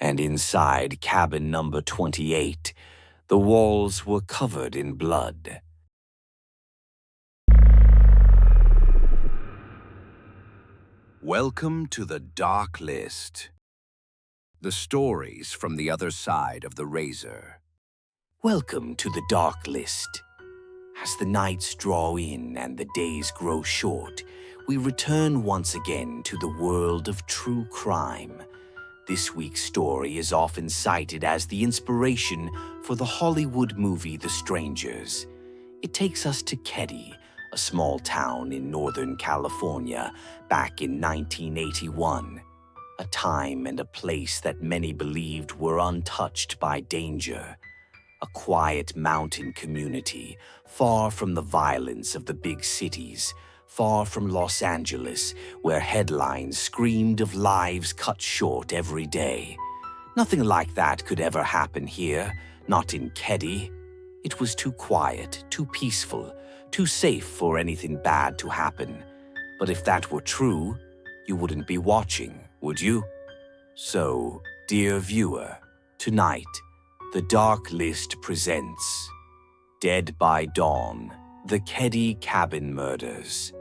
and inside cabin number 28, the walls were covered in blood. Welcome to the Dark List. The stories from the other side of the razor. Welcome to the Dark List. As the nights draw in and the days grow short, we return once again to the world of true crime. This week's story is often cited as the inspiration for the Hollywood movie The Strangers. It takes us to Keddie, a small town in Northern California, back in 1981. A time and a place that many believed were untouched by danger. A quiet mountain community, far from the violence of the big cities, far from Los Angeles, where headlines screamed of lives cut short every day. Nothing like that could ever happen here, not in Keddie. It was too quiet, too peaceful, too safe for anything bad to happen. But if that were true, you wouldn't be watching, would you? So, dear viewer, tonight, The Dark List presents Dead by Dawn, The Keddie Cabin Murders.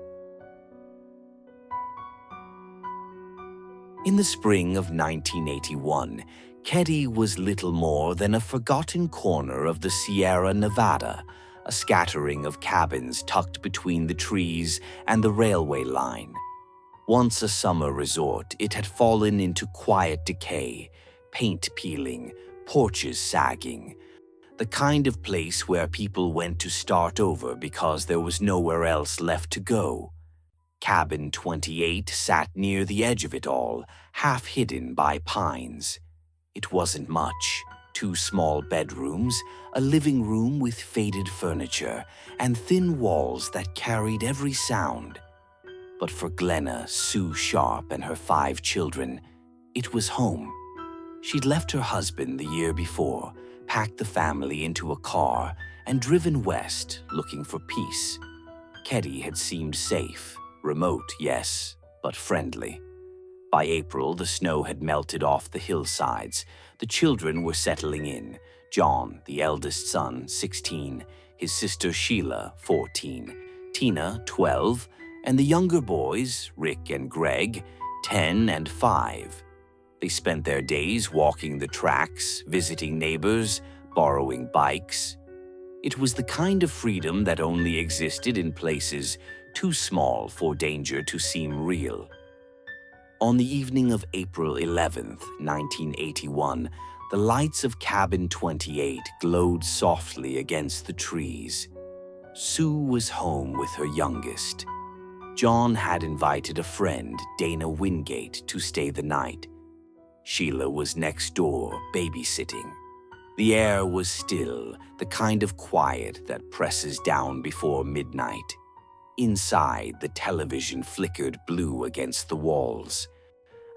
In the spring of 1981, Keddie was little more than a forgotten corner of the Sierra Nevada, a scattering of cabins tucked between the trees and the railway line. Once a summer resort, it had fallen into quiet decay, paint peeling, porches sagging, the kind of place where people went to start over because there was nowhere else left to go. Cabin 28 sat near the edge of it all, half hidden by pines. It wasn't much. 2 small bedrooms, a living room with faded furniture, and thin walls that carried every sound. But for Glenna Sue Sharp and her 5 children, it was home. She'd left her husband the year before, packed the family into a car, and driven west looking for peace. Keddie had seemed safe, remote, yes, but friendly. By April, the snow had melted off the hillsides. The children were settling in. John, the eldest son, 16, his sister Sheila, 14, Tina, 12, and the younger boys, Rick and Greg, 10 and 5. They spent their days walking the tracks, visiting neighbors, borrowing bikes. It was the kind of freedom that only existed in places too small for danger to seem real. On the evening of April 11th, 1981, the lights of cabin 28 glowed softly against the trees. Sue was home with her youngest. John had invited a friend, Dana Wingate, to stay the night. Sheila was next door, babysitting. The air was still, the kind of quiet that presses down before midnight. Inside, the television flickered blue against the walls.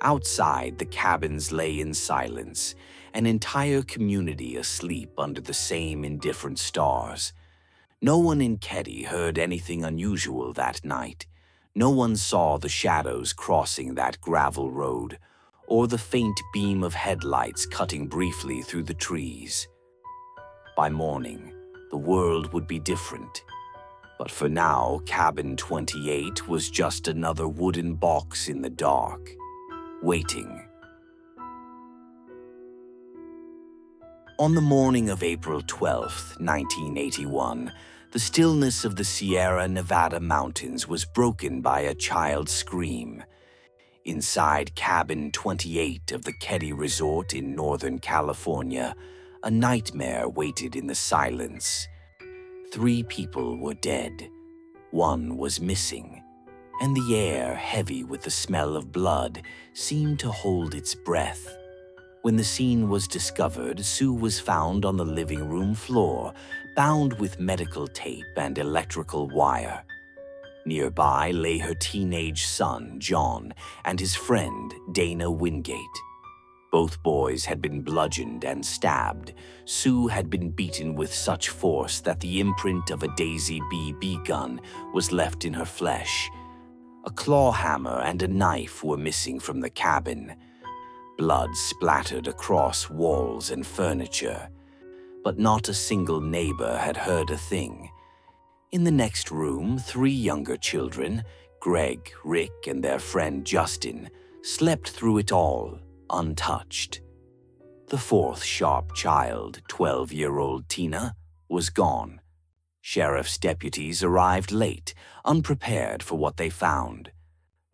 Outside, the cabins lay in silence, an entire community asleep under the same indifferent stars. No one in Keddie heard anything unusual that night. No one saw the shadows crossing that gravel road, or the faint beam of headlights cutting briefly through the trees. By morning, the world would be different. But for now, cabin 28 was just another wooden box in the dark, waiting. On the morning of April 12th, 1981, the stillness of the Sierra Nevada mountains was broken by a child's scream. Inside cabin 28 of the Keddie Resort in Northern California, a nightmare waited in the silence. 3 people were dead. 1 was missing, and the air, heavy with the smell of blood, seemed to hold its breath. When the scene was discovered, Sue was found on the living room floor, bound with medical tape and electrical wire. Nearby lay her teenage son, John, and his friend, Dana Wingate. Both boys had been bludgeoned and stabbed. Sue had been beaten with such force that the imprint of a Daisy BB gun was left in her flesh. A claw hammer and a knife were missing from the cabin. Blood splattered across walls and furniture, but not a single neighbor had heard a thing. In the next room, 3 younger children, Greg, Rick, and their friend Justin, slept through it all, untouched. The 4th sharp child, 12-year-old Tina, was gone. Sheriff's deputies arrived late, unprepared for what they found.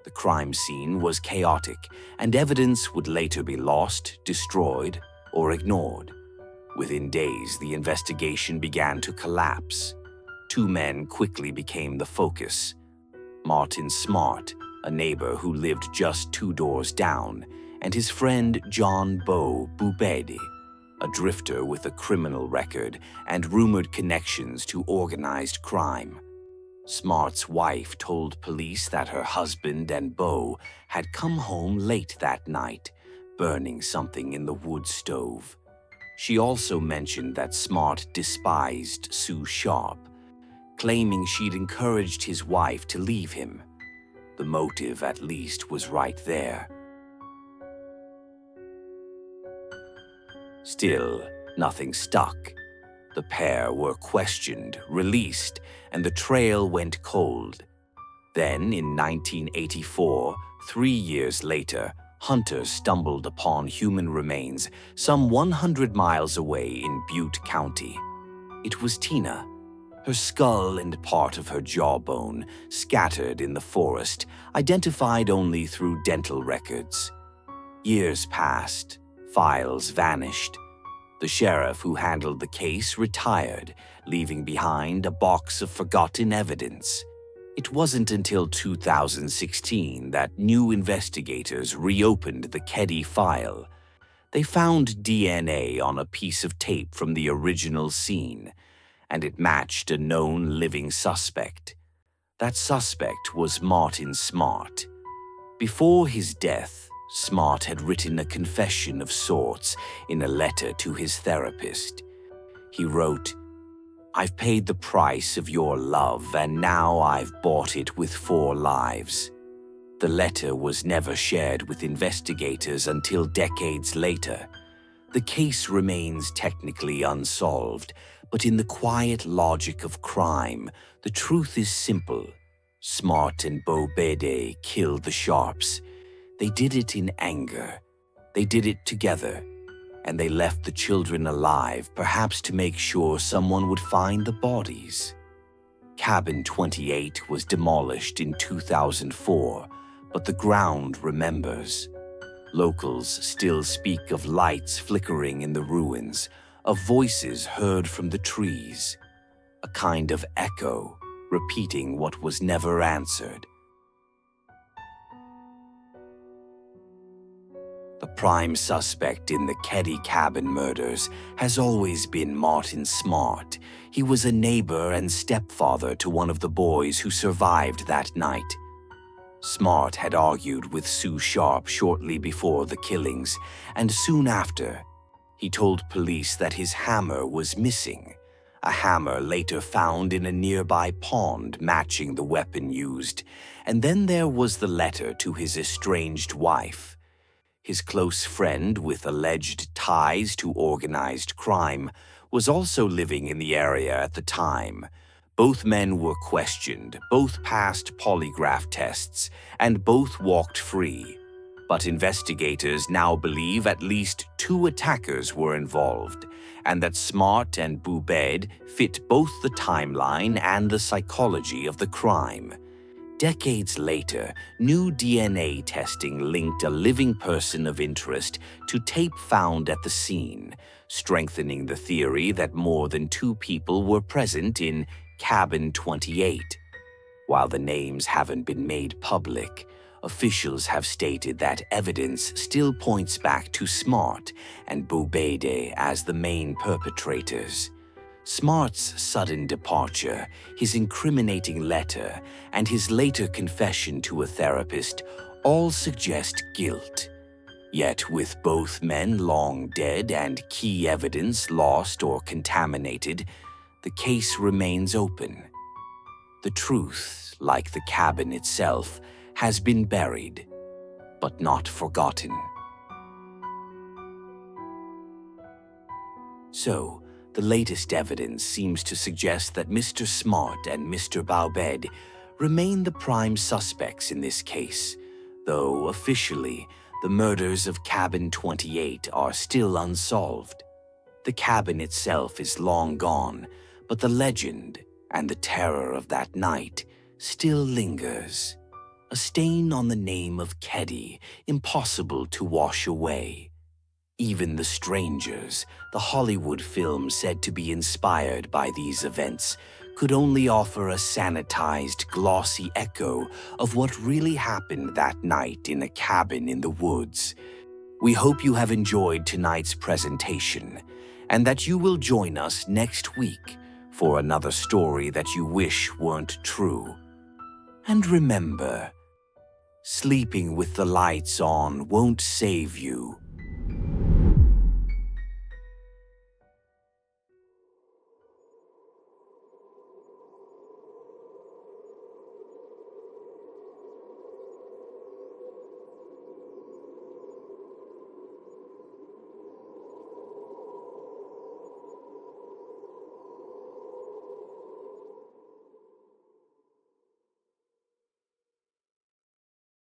The crime scene was chaotic, and evidence would later be lost, destroyed, or ignored. Within days, the investigation began to collapse. 2 men quickly became the focus. Martin Smart, a neighbor who lived just 2 doors down, and his friend John Bo Bubedi, a drifter with a criminal record and rumored connections to organized crime. Smart's wife told police that her husband and Bo had come home late that night, burning something in the wood stove. She also mentioned that Smart despised Sue Sharp, claiming she'd encouraged his wife to leave him. The motive, at least, was right there. Still, nothing stuck. The pair were questioned, released, and the trail went cold. Then, in 1984, 3 years later, hunters stumbled upon human remains some 100 miles away in Butte County. It was Tina. Her skull and part of her jawbone, scattered in the forest, identified only through dental records. Years passed. Files vanished. The sheriff who handled the case retired, leaving behind a box of forgotten evidence. It wasn't until 2016 that new investigators reopened the Keddie file. They found DNA on a piece of tape from the original scene, and it matched a known living suspect. That suspect was Martin Smart. Before his death, Smart had written a confession of sorts in a letter to his therapist. He wrote, "I've paid the price of your love, and now I've bought it with 4 lives." The letter was never shared with investigators until decades later. The case remains technically unsolved, but in the quiet logic of crime, the truth is simple. Smart and Bo Bede killed the Sharps. They did it in anger. They did it together. And they left the children alive, perhaps to make sure someone would find the bodies. Cabin 28 was demolished in 2004, but the ground remembers. Locals still speak of lights flickering in the ruins, of voices heard from the trees, a kind of echo repeating what was never answered. The prime suspect in the Keddie Cabin Murders has always been Martin Smart. He was a neighbor and stepfather to one of the boys who survived that night. Smart had argued with Sue Sharp shortly before the killings, and soon after, he told police that his hammer was missing, a hammer later found in a nearby pond matching the weapon used, and then there was the letter to his estranged wife. His close friend with alleged ties to organized crime was also living in the area at the time. Both men were questioned, both passed polygraph tests, and both walked free. But investigators now believe at least 2 attackers were involved, and that Smart and Bubed fit both the timeline and the psychology of the crime. Decades later, new DNA testing linked a living person of interest to tape found at the scene, strengthening the theory that more than 2 people were present in Cabin 28. While the names haven't been made public, officials have stated that evidence still points back to Smart and Bubede as the main perpetrators. Smart's sudden departure, his incriminating letter, and his later confession to a therapist all suggest guilt. Yet with both men long dead and key evidence lost or contaminated, the case remains open. The truth, like the cabin itself, has been buried, but not forgotten. So, the latest evidence seems to suggest that Mr. Smart and Mr. Baubed remain the prime suspects in this case, though officially, the murders of Cabin 28 are still unsolved. The cabin itself is long gone, but the legend and the terror of that night still lingers. A stain on the name of Keddie, impossible to wash away. Even The Strangers, the Hollywood film said to be inspired by these events, could only offer a sanitized, glossy echo of what really happened that night in a cabin in the woods. We hope you have enjoyed tonight's presentation, and that you will join us next week for another story that you wish weren't true. And remember, sleeping with the lights on won't save you.